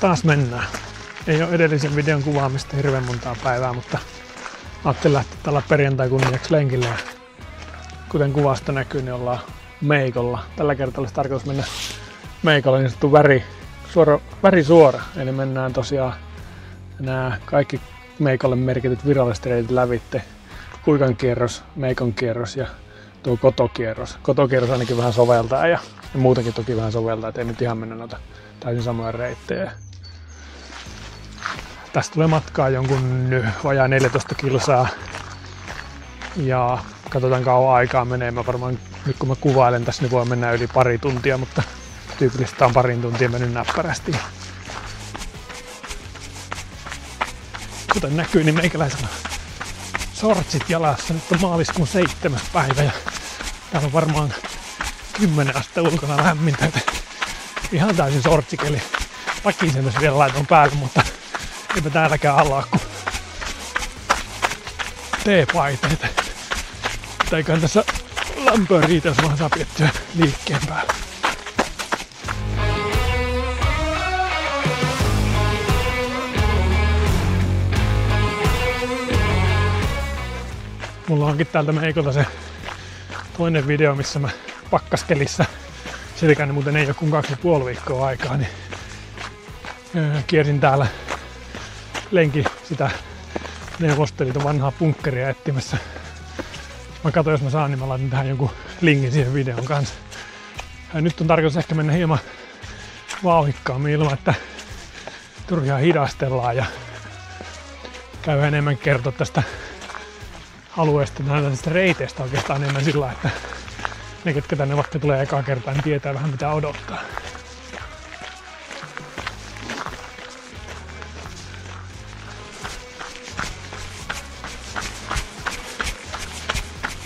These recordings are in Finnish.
Taas mennään. Ei ole edellisen videon kuvaamista hirveän montaa päivää, mutta ajattelin lähteä tällä perjantai kunniaksi lenkille. Ja kuten kuvasta näkyy, niin ollaan Meikolla. Tällä kertaa olisi tarkoitus mennä Meikolla niin sanottu väri suora. Eli mennään tosiaan nämä kaikki Meikolle merkityt viralliset reitit lävitte. Kuikan kierros, Meikon kierros ja tuo kotokierros. Kotokierros ainakin vähän soveltaa ja muutenkin toki vähän soveltaa, ettei nyt ihan mennä noita täysin samoja reittejä. Tästä tulee matkaa jonkun vajaa 14 kilsaa ja katsotaan kauan aikaa menee. Mä varmaan nyt kun mä kuvailen tässä, niin voi mennä yli pari tuntia, mutta tyypillistä on parin tuntia mennyt näppärästi. Kuten näkyy, niin meikäläisellä shortsit jalassa. Nyt on maaliskuun 7. päivä ja täällä on varmaan 10 astetta ulkona lämmintä. Ihan täysin shortsikeli. Takin sen tässä vielä laitan päälle, mutta eipä täälläkään alla kun teepaiteita. Eiköhän tässä lämpöä riitä, jos vaan saa piettyä liikkeen päällä. Mulla onkin täältä Meikolta se toinen video, missä mä pakkaskelissä, sitäkään muuten ei ole kuin 2,5 viikkoa aikaa, niin kiersin täällä lenki sitä Neuvostoliiton vanhaa bunkkeria etsimässä. Mä katsoin, jos mä saan, niin mä laitan tähän jonkun linkin siihen videon kanssa. Ja nyt on tarkoitus ehkä mennä hieman vauhikkaammin ilman, että turhaan hidastellaan ja käy enemmän kertoa tästä alueesta, tästä reiteistä oikeastaan enemmän sillä, että ne, ketkä tänne vaikka tulee ekaa kertaa, niin tietää vähän mitä odottaa.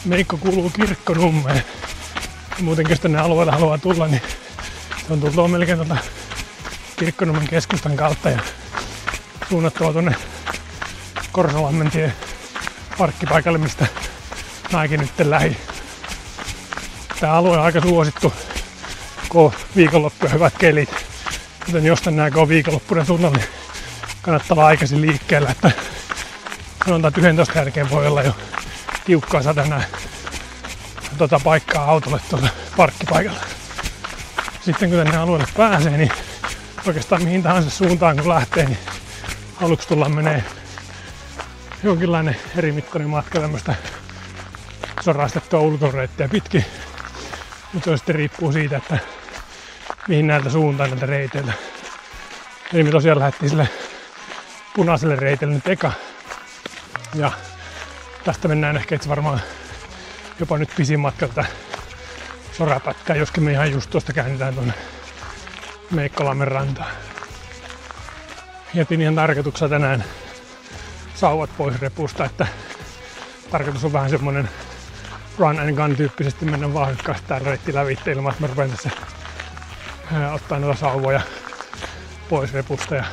Meikko kuuluu Kirkkonummeen. Muutenkin jos tänne alueelle haluaa tulla, niin se on tultua melkein tuolta Kirkkonummen keskustan kautta ja suunnattua tuonne Korsolammentien parkkipaikalle, mistä mäkin nyt lähdin. Tää alue on aika suosittu, kun on viikonloppu ja hyvät kelit. Joten jos tänään on viikonloppuinen tunnel, niin kannattaa olla aikaisin liikkeellä, että sanotaan, että 11 jälkeen voi olla jo tiukkaa satanää paikkaa autolle tuolla parkkipaikalla. Sitten kun tänne alueelle pääsee, niin oikeastaan mihin tahansa suuntaan kun lähtee, niin aluksi tullaan menee jonkinlainen eri mittainen matka tämmöistä soraistettua ulkoreittiä pitkin. Mutta se sitten riippuu siitä, että mihin näiltä suuntaan näiltä reiteiltä. Eli me tosiaan lähdettiin sille punaiselle reiteille nyt eka. Ja tästä mennään ehkä itse varmaan jopa nyt pisin matka tätä sorapätkää, joskin me ihan just tuosta käännetään tuonne Meikkolammen rantaan. Jätin ihan tarkoituksena tänään sauvat pois repusta, että tarkoitus on vähän semmonen run and gun tyyppisesti mennä vauhdikkaasti tää reitti lävitse ilman, että mä rupean tässä ottaa noita sauvoja pois repusta ja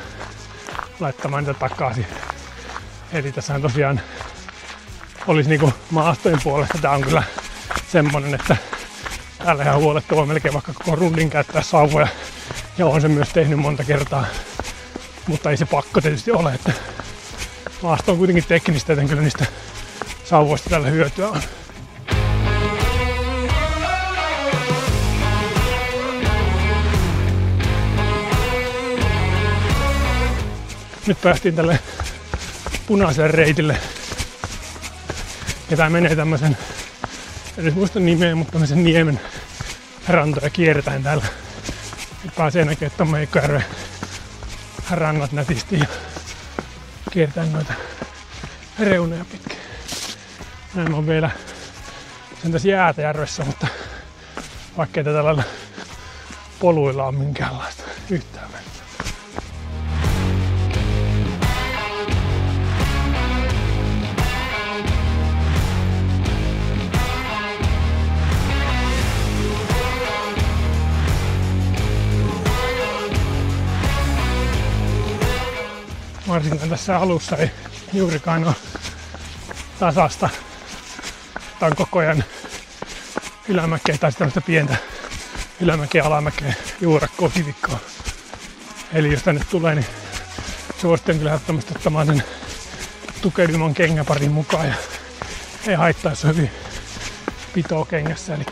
laittamaan niitä takaisin. Eli tässähän tosiaan olisi niinku maastojen puolesta, tää on kyllä semmonen, että täällä ihan huoletta voi melkein vaikka koko rundin käyttää sauvoja ja on se myös tehnyt monta kertaa, mutta ei se pakko tietysti ole, että maasto on kuitenkin teknistä, joten kyllä niistä sauvoista tällä hyötyä on. Nyt päästiin tälle punaiselle reitille. Ja tää menee tämmösen, en nyt muista nimeä, mutta tämmösen niemen rantoja kierretään täällä. Nyt pääsee näkemään tuon Meikkojärven rannat nätisti ja kierretään noita reunoja pitkin. Näin on vielä sentäs jäätä järvessä, mutta vaikkei tätä lailla poluilla on minkäänlaista yhtään mennä. Varsinkaan tässä alussa ei juurikaan ole tasasta. Tää on koko ajan ylämäkeä tai tämmöistä pientä ylämäkeä, alamäkeä, juurakkoa, kivikkoa. Eli jos tänne tulee, niin suosittelen kyllä ehdottomasti ottamaan sen tukeutuman kengäparin mukaan. Ja ei haittaa, jos on hyvin pitoa kengässä. Eli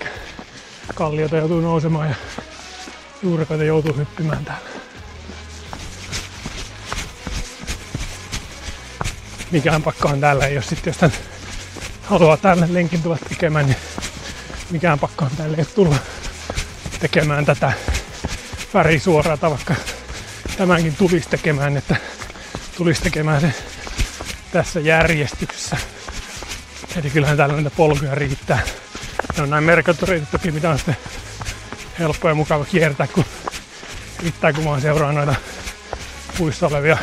kalliota joutuu nousemaan ja juurikoita joutuu hyppimään täällä. Mikään pakkohan täällä ei ole sitten, jos tän haluaa tälle lenkin tulla tekemään, niin mikään pakkohan täällä ei ole tulla tekemään tätä värisuoraa, vaikka tämänkin tulisi tekemään, että tulisi tekemään se tässä järjestyksessä. Eli kyllähän täällä näitä polkuja riittää. Ne on näin merkattureitit toki, mitä on sitten helppo ja mukava kiertää, kun riittää, kun vaan seuraa noita puissa olevia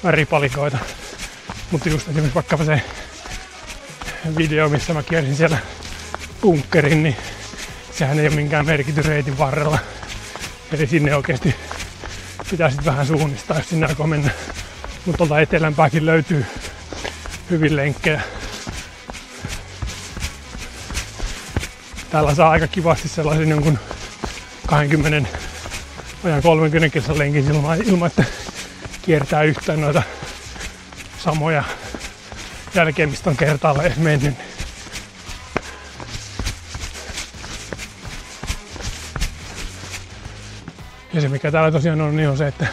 väripalikoita. Mutta just esimerkiksi vaikkapa se video, missä mä kiersin siellä bunkkerin, niin sehän ei ole minkään merkitty reitin varrella. Eli sinne oikeasti pitää sitten vähän suunnistaa, jos sinne aikoo mennä. Mutta tuolta etelämpääkin löytyy hyvin lenkkejä. Täällä saa aika kivasti sellaisen jonkun 20 ajan 30 kilsan lenkin ilman, että kiertää yhtään noita samoja jälkeä, mistä on kertaalla edes mennyt. Ja se mikä täällä tosiaan on, niin on se, että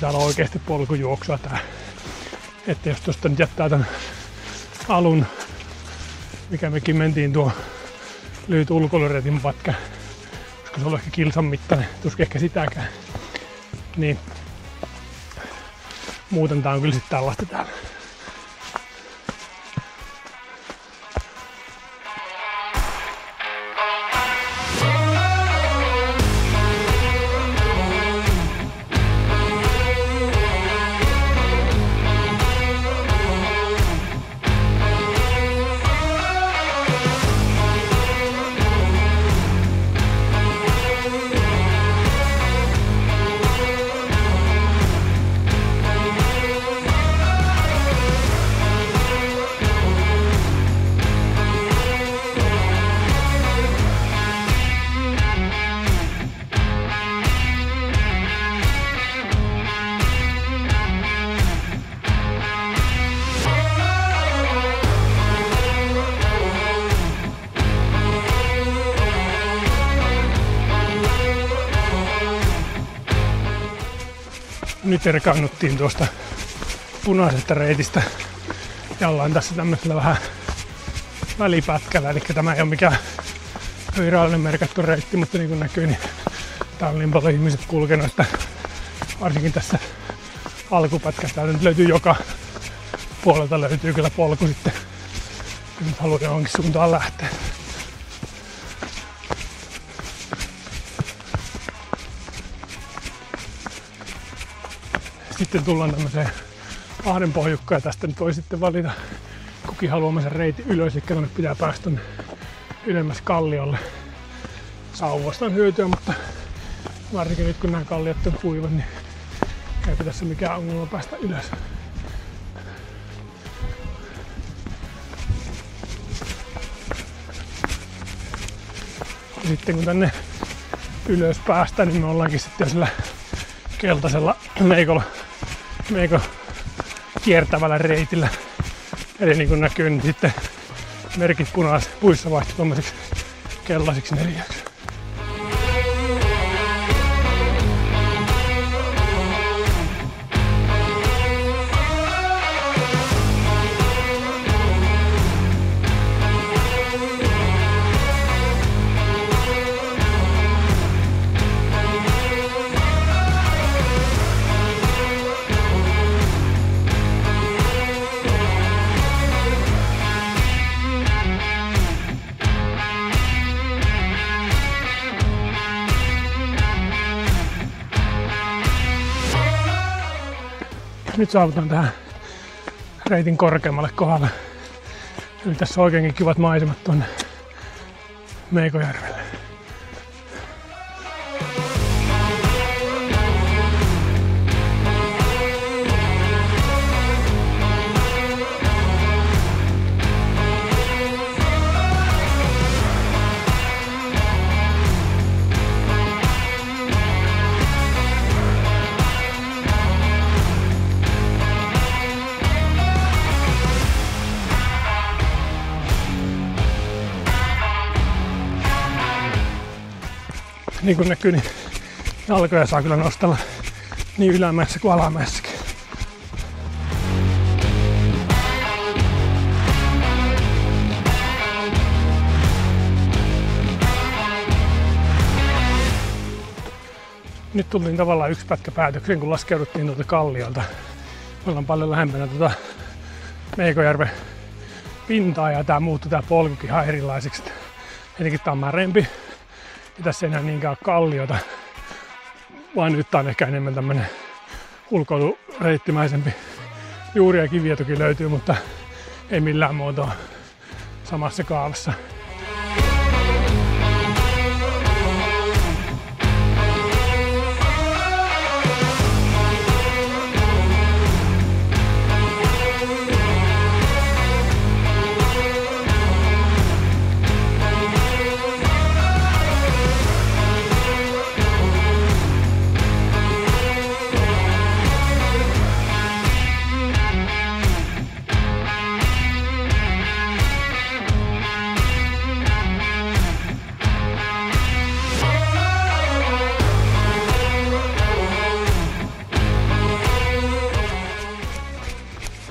täällä on oikeasti polkujuoksua tää. Että jos tuosta nyt jättää tän alun, mikä mekin mentiin tuo lyhyt ulkoilureitin pätkä, koska se on ehkä kilsan mittainen, tuskin ehkä sitäkään, niin muuten tää on kyllä sitten tällaista täällä. Nyt erkaannuttiin tuosta punaisesta reitistä ja ollaan tässä tämmöisellä vähän välipätkällä, eli tämä ei ole mikään virallinen merkattu reitti, mutta niin kuin näkyy, niin tää on niin paljon ihmiset kulkenut, että varsinkin tässä alkupätkässä täällä nyt löytyy joka puolelta löytyy kyllä polku sitten, kun nyt haluaa johonkin suuntaan lähteä. Sitten tullaan tämmöiseen ahden pohjukkaan ja tästä nyt voi sitten valita kukin haluamansa reitin ylös, eli tuonne pitää päästä tuonne ylemmäs kalliolle. Sauvoista on hyötyä, mutta varsinkin nyt kun nämä kalliot on kuivat, niin ei tässä mikään ongelma päästä ylös. Ja sitten kun tänne ylös päästään, niin me ollaankin sitten sillä keltaisella meiko kiertävällä reitillä. Eli niin kuin näkyy, niin sitten merkit puissa vaihtui tuommoisiksi keltaisiksi neliöiksi. Nyt saavutaan tähän reitin korkeammalle kohdalle. Eli tässä on oikeinkin kivat maisemat tuonne Meikojärvelle. niin kuin näkyy, niin jalkoja saa kyllä nostella niin ylämäessä kuin alamäessäkin. Nyt tultiin tavallaan yksi pätkä päätökseen, kun laskeuduttiin tuolta kalliolta. Me ollaan paljon lähempänä Meikojärven pintaa ja tää muuttui tää polkukin ihan erilaiseksi. Etenkin tää on märempi ja tässä ei enää niinkään kalliota, vaan nyt tää on ehkä enemmän tämmönen ulkoilureittimäisempi. Juuria ja kiviä toki löytyy, mutta ei millään muotoa samassa kaavassa.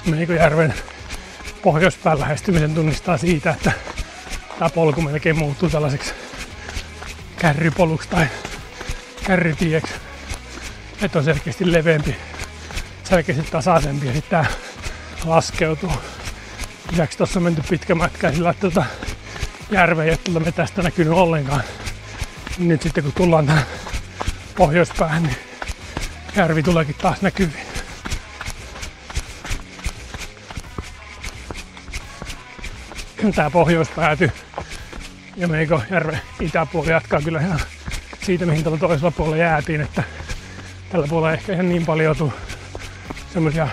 Meikojärven pohjoispään lähestymisen tunnistaa siitä, että tämä polku melkein muuttuu tällaiseksi kärrypoluksi tai kärrytieksi. Että on selkeästi leveämpi, selkeästi tasaisempi ja sitten tämä laskeutuu. Lisäksi tuossa on menty pitkä matka sillä, että järveä ei ole metästä näkynyt ollenkaan. Nyt sitten kun tullaan tähän pohjoispäähän, niin järvi tuleekin taas näkyviin. Tää pohjoispääty ja Meikojärven itäpuoli jatkaa kyllä ihan siitä, mihin tällä toisella puolella jäätiin, että tällä puolella ei ehkä ihan niin paljon joutuu semmosia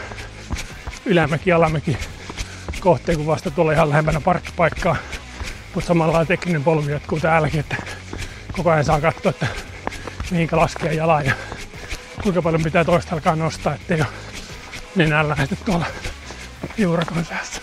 ylämäki-alamäki kohteita kuin vasta tuolla ihan lähempänä parkkipaikkaa, mutta samalla tekninen polku jatkuu täälläkin, että koko ajan saa katsoa, että mihinkä laskee jalan ja kuinka paljon pitää toista alkaa nostaa, ettei ole nenään lähesty tuolla juurakon säässä.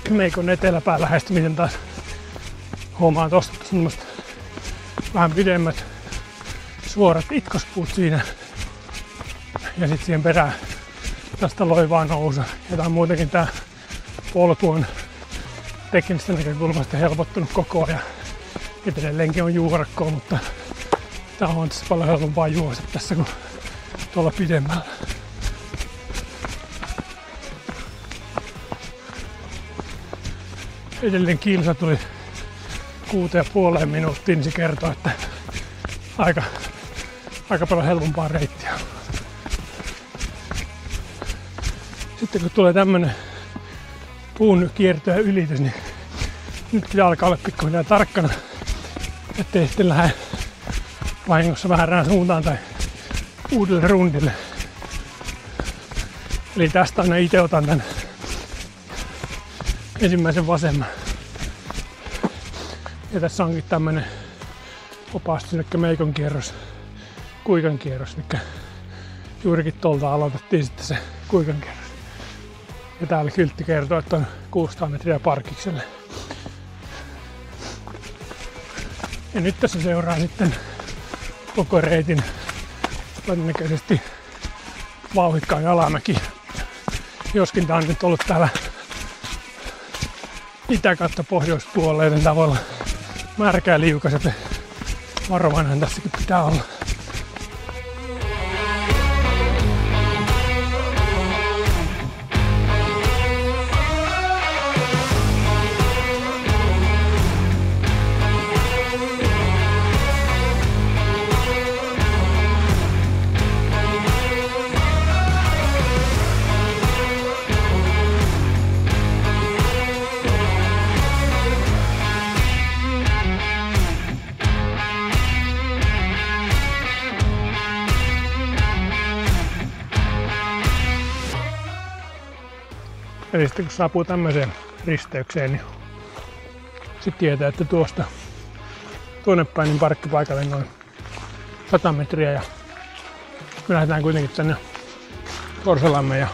Meikon eteläpään lähestymisen taas huomaan tosta semmoista vähän pidemmät suorat itkospuut siinä ja sitten siihen perään tästä loivaa nousu. Ja tää on muutenkin tää polku on teknisestä näkökulmasta helpottunut koko ajan. Edelleenkin on juurakkoa, mutta tää on tässä paljon helpompaa juosta tässä kuin tuolla pidemmällä. Edelleen kilsa tuli 6,5 minuuttia, niin se kertoo, että aika paljon helpompaa reittiä. Sitten kun tulee tämmönen puun kierto ja ylitys, niin nyt pitää alkaa olla pikkuhiljaa tarkkana, ettei sitten lähde vahingossa väärään suuntaan tai uudelle rundille. Eli tästä aina itse otan tän ensimmäisen vasemman. Ja tässä onkin tämmönen opastus, eli Meikon kierros, Kuikan kierros, mikä juurikin tuolta aloitettiin sitten se Kuikan kierros. Ja täällä kyltti kertoo, että on 600 metriä parkikselle. Ja nyt tässä seuraa sitten koko reitin todennäköisesti vauhdikkaan alamäki. Joskin tää on nyt ollut täällä itä- kautta pohjoispuolella, joten tää voi olla märkä ja liukas, joten varovainen tässäkin pitää olla. Eli sitten kun saapuu tämmöiseen risteykseen, niin sitten tietää, että tuosta tuonne päin niin parkkipaikalle noin 100 metriä ja me lähdetään kuitenkin tänne Korsalammen ja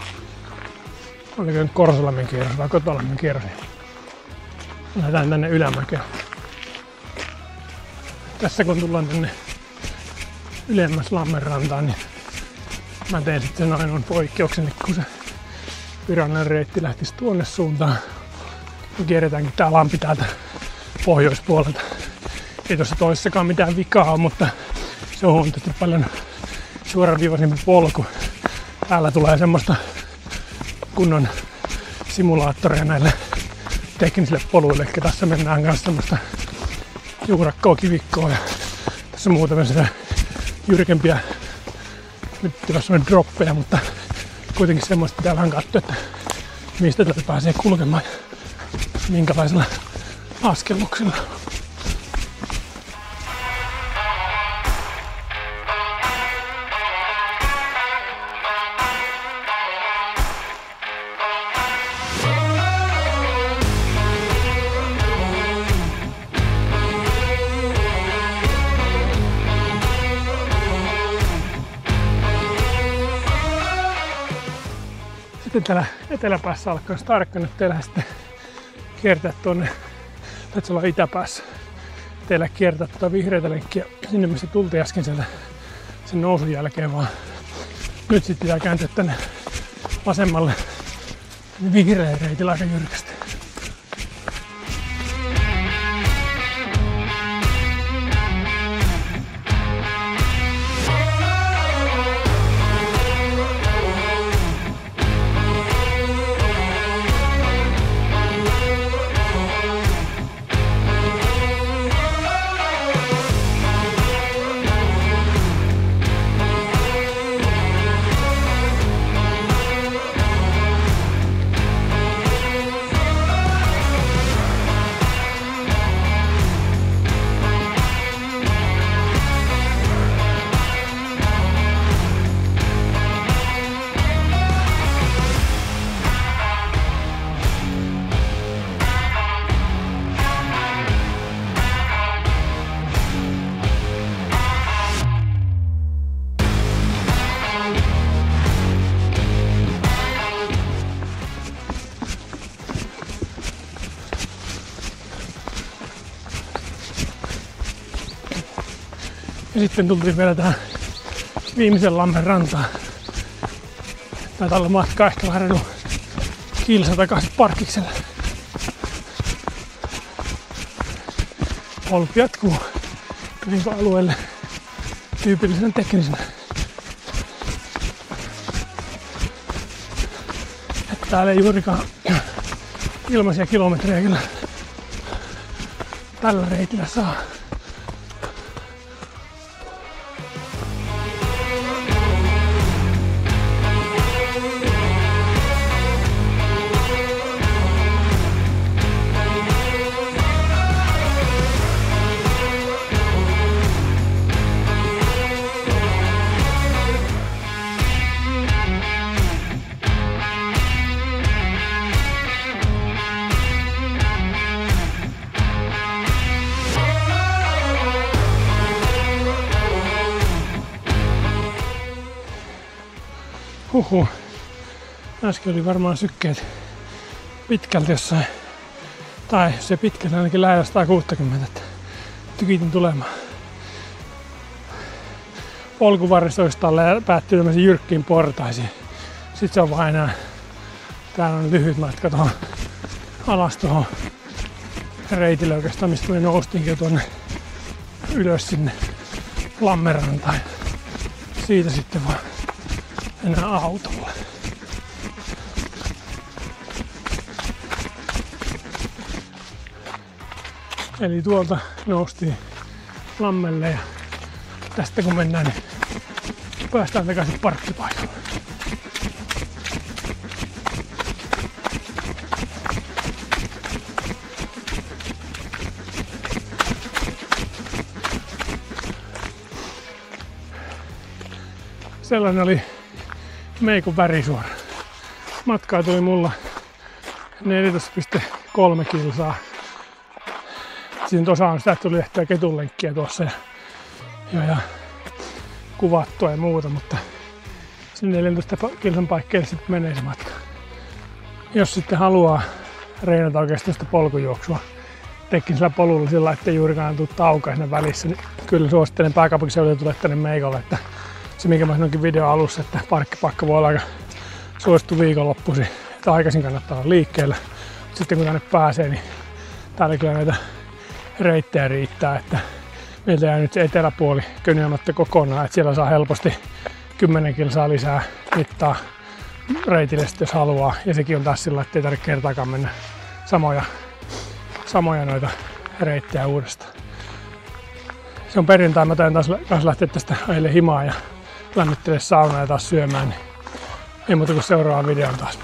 oliko nyt Korsalammen kierros vai Kotolammen kierros, niin lähdetään tänne ylämäkeen. Tässä kun tullaan tänne ylemmäs Lammenrantaan, niin mä teen sitten ainoan poikkeuksen, kun se virallinen reitti lähtisi tuonne suuntaan. Me kierretäänkin tää lampi täältä pohjoispuolelta. Ei tossa toisessakaan mitään vikaa ole, mutta se on huomattavasti paljon suoraviivaisempi polku. Täällä tulee semmoista kunnon simulaattoria näille teknisille poluille, eli tässä mennään kanssa semmoista juurakkoa, kivikkoa ja tässä on muutamia sitä jyrkempiä, nyt tässä on droppeja, mutta kuitenkin semmoista pitää vähän katsoa, että mistä täältä pääsee kulkemaan ja minkälaisella askelluksella. Sitten täällä eteläpäässä alkaa tarkka nyt teillä sitten kiertää tuonne, taitaa olla itäpäässä, teillä kiertää tuota vihreätä lenkkiä sinne missä tultiin äsken sieltä sen nousun jälkeen, vaan nyt sitten pitää kääntyä tänne vasemmalle vihreän reitillä aika jyrkästi. Ja sitten tultiin vielä tähän viimeisen lammen rantaan. Taitaa olla matkaa ehkä vähän reilu kilsa takaisin parkkikselle. Polku jatkuu alueelle tyypillisenä teknisenä. Että täällä ei juurikaan ilmaisia kilometrejä kyllä tällä reitillä saa. Huhhuh. Äsken oli varmaan sykkeet pitkälti jossain, tai se pitkälti ainakin lähellä 160, että tykitin tulemaan. Polkuvarressa oikeastaan päättyy tämmöisiin jyrkkiin portaisiin. Sitten se on vaan enää, täällä on lyhyt matka tuohon alas tuohon reitille oikeastaan, mistä me noustiinkin jo tuonne ylös sinne Lammenrantaan. Siitä sitten vaan enää autolla. Eli tuolta noustiin Lammelle ja tästä kun mennään, niin päästään takaisin parkkipaikalle. Sellainen oli Meikon Värisuora. Matkaa tuli mulla 14,3 kilsaa. Siinä osa on sitä, että tuli ehtiä ketunlenkkiä tuossa ja kuvattua ja muuta, mutta sinne 14 kilsan paikkeille sitten menee se matka. Jos sitten haluaa reenata oikeastaan sitä polkujuoksua tekin sillä polulla sillä, ettei juurikaan tule taukoa siinä välissä, niin kyllä suosittelen pääkaupunkiseudulle tulla tänne Meikolle, että se minkä mä sanoinkin video alussa, että parkkipakka voi olla aika suosittu viikonloppuisin, että aikaisin kannattaa olla liikkeellä. Sitten kun tänne pääsee, niin täällä kyllä näitä reittejä riittää, että meiltä jää nyt se eteläpuoli Köniamatta kokonaan, että siellä saa helposti 10 kilsaa lisää mittaa reitille sitten, jos haluaa. Ja sekin on taas sillä, ettei tarvitse kertaakaan mennä samoja noita reittejä uudestaan. Se on perjantai, mä tain taas lähteä tästä ajelle himaan ja lämmittele saunaa ja taas syömään, niin ei muuta kuin seuraavaan videoon taas.